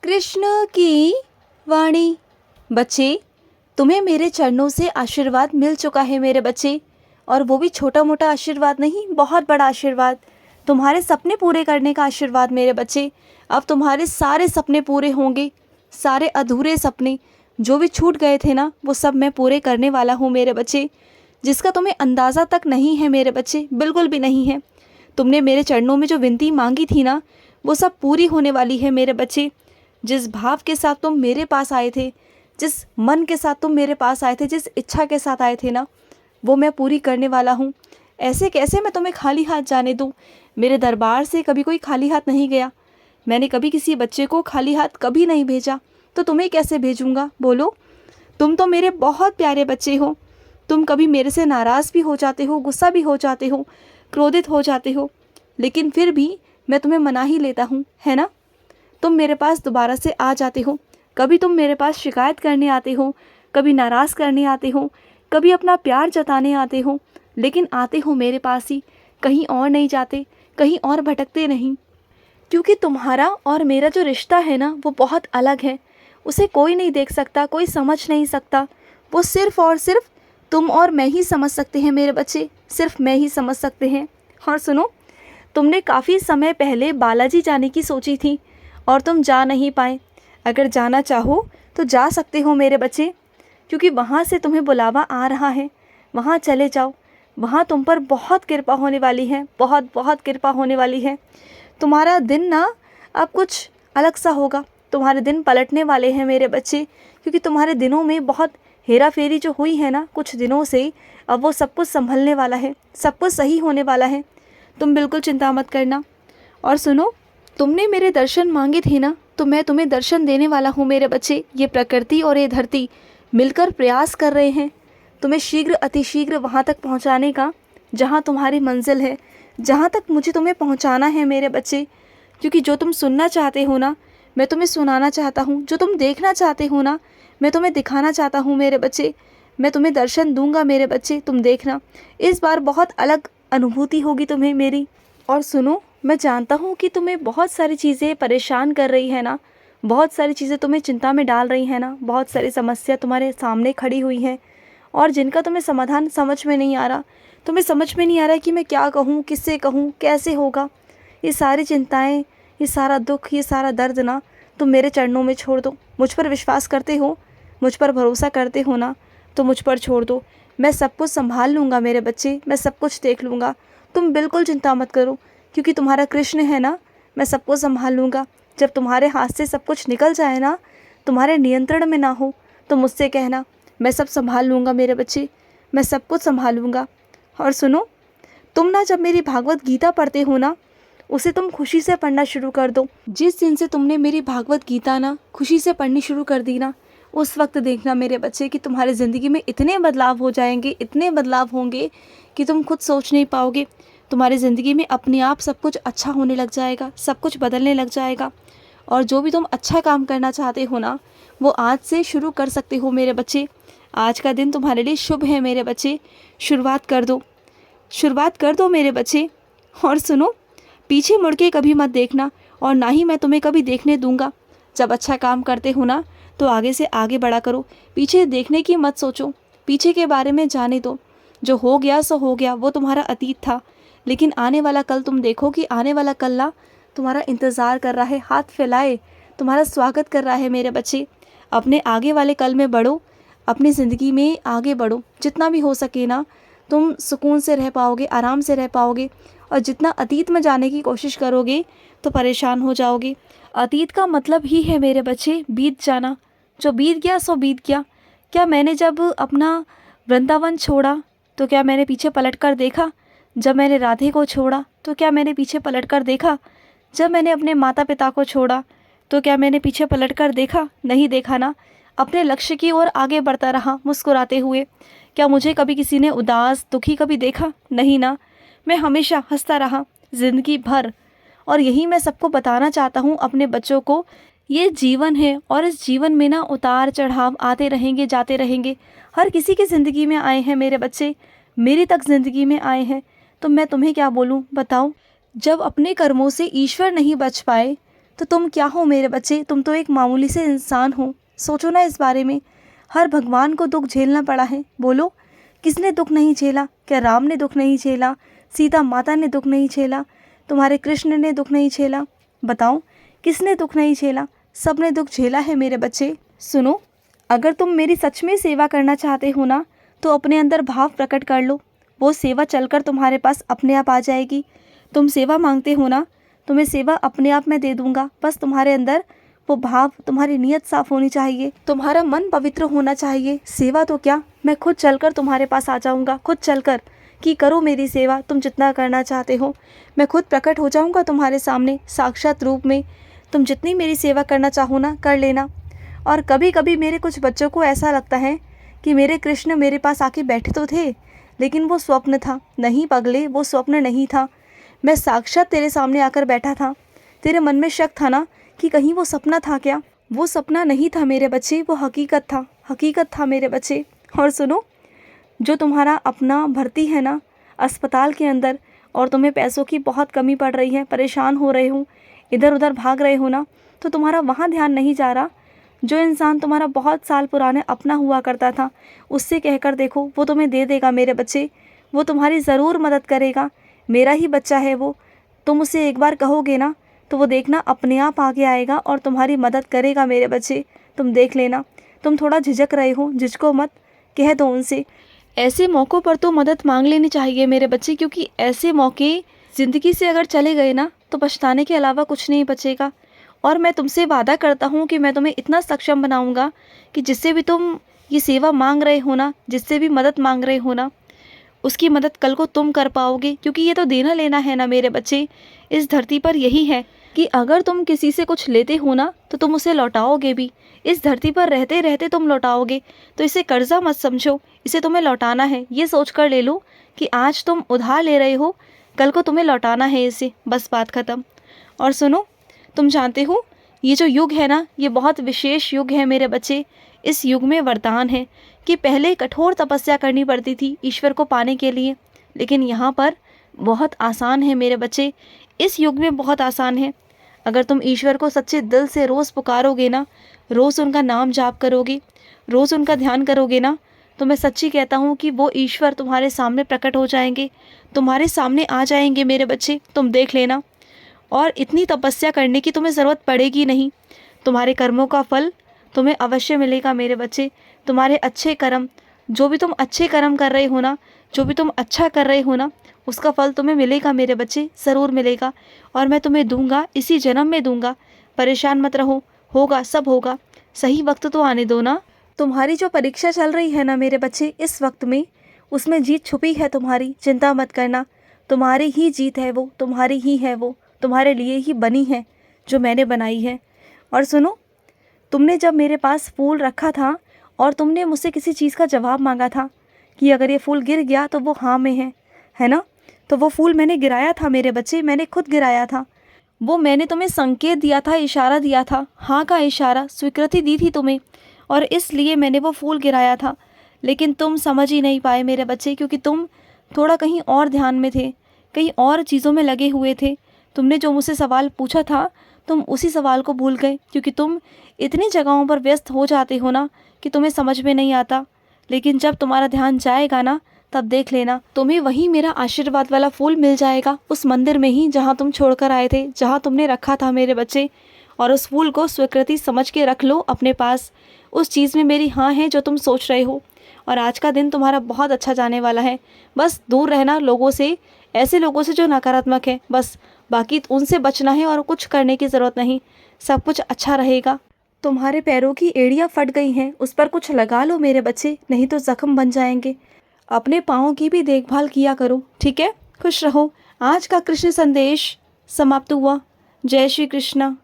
कृष्ण की वाणी। बच्चे, तुम्हें मेरे चरणों से आशीर्वाद मिल चुका है मेरे बच्चे, और वो भी छोटा मोटा आशीर्वाद नहीं, बहुत बड़ा आशीर्वाद। तुम्हारे सपने पूरे करने का आशीर्वाद मेरे बच्चे। अब तुम्हारे सारे सपने पूरे होंगे, सारे अधूरे सपने जो भी छूट गए थे ना, वो सब मैं पूरे करने वाला हूँ मेरे बच्चे, जिसका तुम्हें अंदाज़ा तक नहीं है मेरे बच्चे, बिल्कुल भी नहीं है। तुमने मेरे चरणों में जो विनती मांगी थी ना, वो सब पूरी होने वाली है मेरे बच्चे। जिस भाव के साथ तुम मेरे पास आए थे, जिस मन के साथ तुम मेरे पास आए थे, जिस इच्छा के साथ आए थे ना, वो मैं पूरी करने वाला हूँ। ऐसे कैसे मैं तुम्हें खाली हाथ जाने दूँ? मेरे दरबार से कभी कोई खाली हाथ नहीं गया। मैंने कभी किसी बच्चे को खाली हाथ कभी नहीं भेजा, तो तुम्हें कैसे भेजूँगा बोलो? तुम तो मेरे बहुत प्यारे बच्चे हो। तुम कभी मेरे से नाराज़ भी हो जाते हो, गुस्सा भी हो जाते हो, क्रोधित हो जाते हो, लेकिन फिर भी मैं तुम्हें मना ही लेता हूँ, है ना? तुम मेरे पास दोबारा से आ जाते हो। कभी तुम मेरे पास शिकायत करने आते हो, कभी नाराज़ करने आते हो, कभी अपना प्यार जताने आते हो, लेकिन आते हो मेरे पास ही, कहीं और नहीं जाते, कहीं और भटकते नहीं। क्योंकि तुम्हारा और मेरा जो रिश्ता है ना, वो बहुत अलग है। उसे कोई नहीं देख सकता, कोई समझ नहीं सकता। वो सिर्फ़ और सिर्फ तुम और मैं ही समझ सकते हैं मेरे बच्चे, सिर्फ मैं ही समझ सकते हैं। और सुनो, तुमने काफ़ी समय पहले बालाजी जाने की सोची थी और तुम जा नहीं पाए। अगर जाना चाहो तो जा सकते हो मेरे बच्चे, क्योंकि वहाँ से तुम्हें बुलावा आ रहा है। वहाँ चले जाओ, वहाँ तुम पर बहुत कृपा होने वाली है, बहुत बहुत कृपा होने वाली है। तुम्हारा दिन ना अब कुछ अलग सा होगा, तुम्हारे दिन पलटने वाले हैं मेरे बच्चे, क्योंकि तुम्हारे दिनों में बहुत हेरा फेरी जो हुई है ना कुछ दिनों से, अब वो सब कुछ संभलने वाला है, सब कुछ सही होने वाला है। तुम बिल्कुल चिंता मत करना। और सुनो, तुमने मेरे दर्शन मांगे थे ना, तो मैं तुम्हें दर्शन देने वाला हूँ मेरे बच्चे। ये प्रकृति और ये धरती मिलकर प्रयास कर रहे हैं तुम्हें शीघ्र अतिशीघ्र वहाँ तक पहुँचाने का, जहाँ तुम्हारी मंजिल है, जहाँ तक मुझे तुम्हें पहुँचाना है मेरे बच्चे। क्योंकि जो तुम सुनना चाहते हो ना, मैं तुम्हें सुनाना चाहता हूँ। जो तुम देखना चाहते हो ना, मैं तुम्हें दिखाना चाहता हूँ मेरे बच्चे। मैं तुम्हें दर्शन दूंगा मेरे बच्चे, तुम देखना। इस बार बहुत अलग अनुभूति होगी तुम्हें मेरी। और सुनो, मैं जानता हूँ कि तुम्हें बहुत सारी चीज़ें परेशान कर रही है ना, बहुत सारी चीज़ें तुम्हें चिंता में डाल रही हैं ना, बहुत सारी समस्या तुम्हारे सामने खड़ी हुई हैं और जिनका तुम्हें समाधान समझ में नहीं आ रहा। तुम्हें समझ में नहीं आ रहा कि मैं क्या कहूँ, किससे कहूँ, कैसे होगा। ये सारी चिंताएं, ये सारा दुख, ये सारा दर्द ना तुम मेरे चरणों में छोड़ दो। मुझ पर विश्वास करते हो, मुझ पर भरोसा करते हो ना, तो मुझ पर छोड़ दो। मैं सब कुछ संभाल लूँगा मेरे बच्चे, मैं सब कुछ देख लूँगा। तुम बिल्कुल चिंता मत करो, क्योंकि तुम्हारा कृष्ण है ना, मैं सब कुछ संभाल लूँगा। जब तुम्हारे हाथ से सब कुछ निकल जाए ना, तुम्हारे नियंत्रण में ना हो, तो मुझसे कहना, मैं सब संभाल लूँगा मेरे बच्चे, मैं सब कुछ संभालूँगा। और सुनो, तुम ना जब मेरी भागवत गीता पढ़ते हो ना, उसे तुम खुशी से पढ़ना शुरू कर दो। जिस दिन से तुमने मेरी भागवत गीता ना खुशी से पढ़नी शुरू कर दी ना, उस वक्त देखना मेरे बच्चे कि तुम्हारी ज़िंदगी में इतने बदलाव हो जाएंगे, इतने बदलाव होंगे कि तुम खुद सोच नहीं पाओगे। तुम्हारी ज़िंदगी में अपने आप सब कुछ अच्छा होने लग जाएगा, सब कुछ बदलने लग जाएगा। और जो भी तुम अच्छा काम करना चाहते हो ना, वो आज से शुरू कर सकते हो मेरे बच्चे। आज का दिन तुम्हारे लिए शुभ है मेरे बच्चे, शुरुआत कर दो, शुरुआत कर दो मेरे बच्चे। और सुनो, पीछे मुड़ के कभी मत देखना, और ना ही मैं तुम्हें कभी देखने दूंगा। जब अच्छा काम करते हो ना, तो आगे से आगे बढ़ा करो, पीछे देखने की मत सोचो, पीछे के बारे में जाने दो। जो हो गया सो हो गया, वो तुम्हारा अतीत था, लेकिन आने वाला कल तुम देखो कि आने वाला कल ना तुम्हारा इंतज़ार कर रहा है, हाथ फैलाए तुम्हारा स्वागत कर रहा है मेरे बच्चे। अपने आगे वाले कल में बढ़ो, अपनी ज़िंदगी में आगे बढ़ो, जितना भी हो सके ना तुम सुकून से रह पाओगे, आराम से रह पाओगे। और जितना अतीत में जाने की कोशिश करोगे तो परेशान हो जाओगे। अतीत का मतलब ही है मेरे बच्चे बीत जाना। जो बीत गया सो बीत गया। क्या मैंने जब अपना वृंदावन छोड़ा तो क्या मैंने पीछे पलट कर देखा? जब मैंने राधे को छोड़ा तो क्या मैंने पीछे पलट कर देखा? जब मैंने अपने माता पिता को छोड़ा तो क्या मैंने पीछे पलट कर देखा? नहीं देखा ना। अपने लक्ष्य की ओर आगे बढ़ता रहा मुस्कुराते हुए। क्या मुझे कभी किसी ने उदास दुखी कभी देखा? नहीं ना। मैं हमेशा हंसता रहा ज़िंदगी भर। और यही मैं सबको बताना चाहता हूँ, अपने बच्चों को। ये जीवन है और इस जीवन में ना उतार चढ़ाव आते रहेंगे, जाते रहेंगे। हर किसी की ज़िंदगी में आए हैं मेरे बच्चे, मेरी तक ज़िंदगी में आए हैं। तो मैं तुम्हें क्या बोलूँ बताओ? जब अपने कर्मों से ईश्वर नहीं बच पाए तो तुम क्या हो मेरे बच्चे? तुम तो एक मामूली से इंसान हो। सोचो ना इस बारे में। हर भगवान को दुख झेलना पड़ा है। बोलो, किसने दुख नहीं झेला? क्या राम ने दुख नहीं झेला? सीता माता ने दुख नहीं झेला? तुम्हारे कृष्ण ने दुख नहीं झेला? बताओ, किसने दुख नहीं झेला? सब ने दुख झेला है मेरे बच्चे। सुनो, अगर तुम मेरी सच में सेवा करना चाहते हो ना, तो अपने अंदर भाव प्रकट कर लो। वो सेवा चलकर तुम्हारे पास अपने आप आ जाएगी। तुम सेवा मांगते हो ना, तुम्हें सेवा अपने आप मैं दे दूंगा। बस तुम्हारे अंदर वो भाव, तुम्हारी नीयत साफ होनी चाहिए, तुम्हारा मन पवित्र होना चाहिए। सेवा तो क्या, मैं खुद चलकर तुम्हारे पास आ जाऊंगा, खुद चलकर कि करो मेरी सेवा। तुम जितना करना चाहते हो, मैं खुद प्रकट हो जाऊंगा तुम्हारे सामने साक्षात रूप में। तुम जितनी मेरी सेवा करना चाहो ना, कर लेना। और कभी कभी मेरे कुछ बच्चों को ऐसा लगता है कि मेरे कृष्ण मेरे पास आके बैठे तो थे, लेकिन वो स्वप्न था। नहीं पगले, वो स्वप्न नहीं था। मैं साक्षात तेरे सामने आकर बैठा था। तेरे मन में शक था ना कि कहीं वो सपना था क्या? वो सपना नहीं था मेरे बच्चे, वो हकीकत था। हकीकत था मेरे बच्चे। और सुनो, जो तुम्हारा अपना भर्ती है ना अस्पताल के अंदर, और तुम्हें पैसों की बहुत कमी पड़ रही है, परेशान हो रहे हो, इधर उधर भाग रहे हो ना, तो तुम्हारा वहाँ ध्यान नहीं जा रहा। जो इंसान तुम्हारा बहुत साल पुराने अपना हुआ करता था, उससे कहकर देखो, वो तुम्हें दे देगा मेरे बच्चे। वो तुम्हारी ज़रूर मदद करेगा। मेरा ही बच्चा है वो। तुम उसे एक बार कहोगे ना, तो वो देखना अपने आप आगे आएगा और तुम्हारी मदद करेगा मेरे बच्चे। तुम देख लेना। तुम थोड़ा झिझक रहे हो, झिझको मत, कह दो उनसे। ऐसे मौक़ों पर तो मदद मांग लेनी चाहिए मेरे बच्चे, क्योंकि ऐसे मौके ज़िंदगी से अगर चले गए ना, तो पछताने के अलावा कुछ नहीं बचेगा। और मैं तुमसे वादा करता हूँ कि मैं तुम्हें इतना सक्षम बनाऊँगा कि जिससे भी तुम ये सेवा मांग रहे हो ना, जिससे भी मदद मांग रहे हो ना, उसकी मदद कल को तुम कर पाओगे। क्योंकि ये तो देना लेना है ना मेरे बच्चे। इस धरती पर यही है कि अगर तुम किसी से कुछ लेते हो ना, तो तुम उसे लौटाओगे भी। इस धरती पर रहते रहते तुम लौटाओगे। तो इसे कर्जा मत समझो, इसे तुम्हें लौटाना है। ये सोच कर ले लो कि आज तुम उधार ले रहे हो, कल को तुम्हें लौटाना है इसे। बस बात ख़त्म। और सुनो, तुम जानते हो ये जो युग है ना, ये बहुत विशेष युग है मेरे बच्चे। इस युग में वरदान है कि पहले कठोर तपस्या करनी पड़ती थी ईश्वर को पाने के लिए, लेकिन यहाँ पर बहुत आसान है मेरे बच्चे। इस युग में बहुत आसान है। अगर तुम ईश्वर को सच्चे दिल से रोज़ पुकारोगे ना, रोज़ उनका नाम जाप करोगे, रोज़ उनका ध्यान करोगे ना, तो मैं सच्ची कहता हूँ कि वो ईश्वर तुम्हारे सामने प्रकट हो जाएंगे, तुम्हारे सामने आ जाएंगे मेरे बच्चे। तुम देख लेना। और इतनी तपस्या करने की तुम्हें ज़रूरत पड़ेगी नहीं। तुम्हारे कर्मों का फल तुम्हें अवश्य मिलेगा मेरे बच्चे। तुम्हारे अच्छे कर्म, जो भी तुम अच्छे कर्म कर रहे हो ना, जो भी तुम अच्छा कर रहे हो ना, उसका फल तुम्हें मिलेगा मेरे बच्चे, ज़रूर मिलेगा। और मैं तुम्हें दूंगा, इसी जन्म में दूंगा। परेशान मत रहो, होगा, सब होगा। सही वक्त तो आने दो ना। तुम्हारी जो परीक्षा चल रही है ना मेरे बच्चे, इस वक्त में उसमें जीत छुपी है तुम्हारी। चिंता मत करना, तुम्हारी ही जीत है वो, तुम्हारी ही है वो, तुम्हारे लिए ही बनी है, जो मैंने बनाई है। और सुनो, तुमने जब मेरे पास फूल रखा था और तुमने मुझसे किसी चीज़ का जवाब मांगा था कि अगर ये फूल गिर गया तो वो हाँ में है ना? तो वो फूल मैंने गिराया था मेरे बच्चे, मैंने खुद गिराया था। वो मैंने तुम्हें संकेत दिया था, इशारा दिया था, हाँ का इशारा, स्वीकृति दी थी तुम्हें, और इसलिए मैंने वो फूल गिराया था। लेकिन तुम समझ ही नहीं पाए मेरे बच्चे, क्योंकि तुम थोड़ा कहीं और ध्यान में थे, कहीं और चीज़ों में लगे हुए थे। तुमने जो मुझसे सवाल पूछा था, तुम उसी सवाल को भूल गए, क्योंकि तुम इतनी जगहों पर व्यस्त हो जाते हो ना कि तुम्हें समझ में नहीं आता। लेकिन जब तुम्हारा ध्यान जाएगा ना, तब देख लेना, तुम्हें वहीं मेरा आशीर्वाद वाला फूल मिल जाएगा, उस मंदिर में ही जहाँ तुम छोड़कर आए थे, जहाँ तुमने रखा था मेरे बच्चे। और उस फूल को स्वीकृति समझ के रख लो अपने पास। उस चीज़ में मेरी हाँ है जो तुम सोच रहे हो। और आज का दिन तुम्हारा बहुत अच्छा जाने वाला है। बस दूर रहना लोगों से, ऐसे लोगों से जो नकारात्मक है, बस। बाकी उनसे बचना है और कुछ करने की ज़रूरत नहीं। सब कुछ अच्छा रहेगा। तुम्हारे पैरों की एड़ियाँ फट गई हैं, उस पर कुछ लगा लो मेरे बच्चे, नहीं तो ज़ख्म बन जाएंगे। अपने पाँव की भी देखभाल किया करो, ठीक है? खुश रहो। आज का कृष्ण संदेश समाप्त हुआ। जय श्री कृष्ण।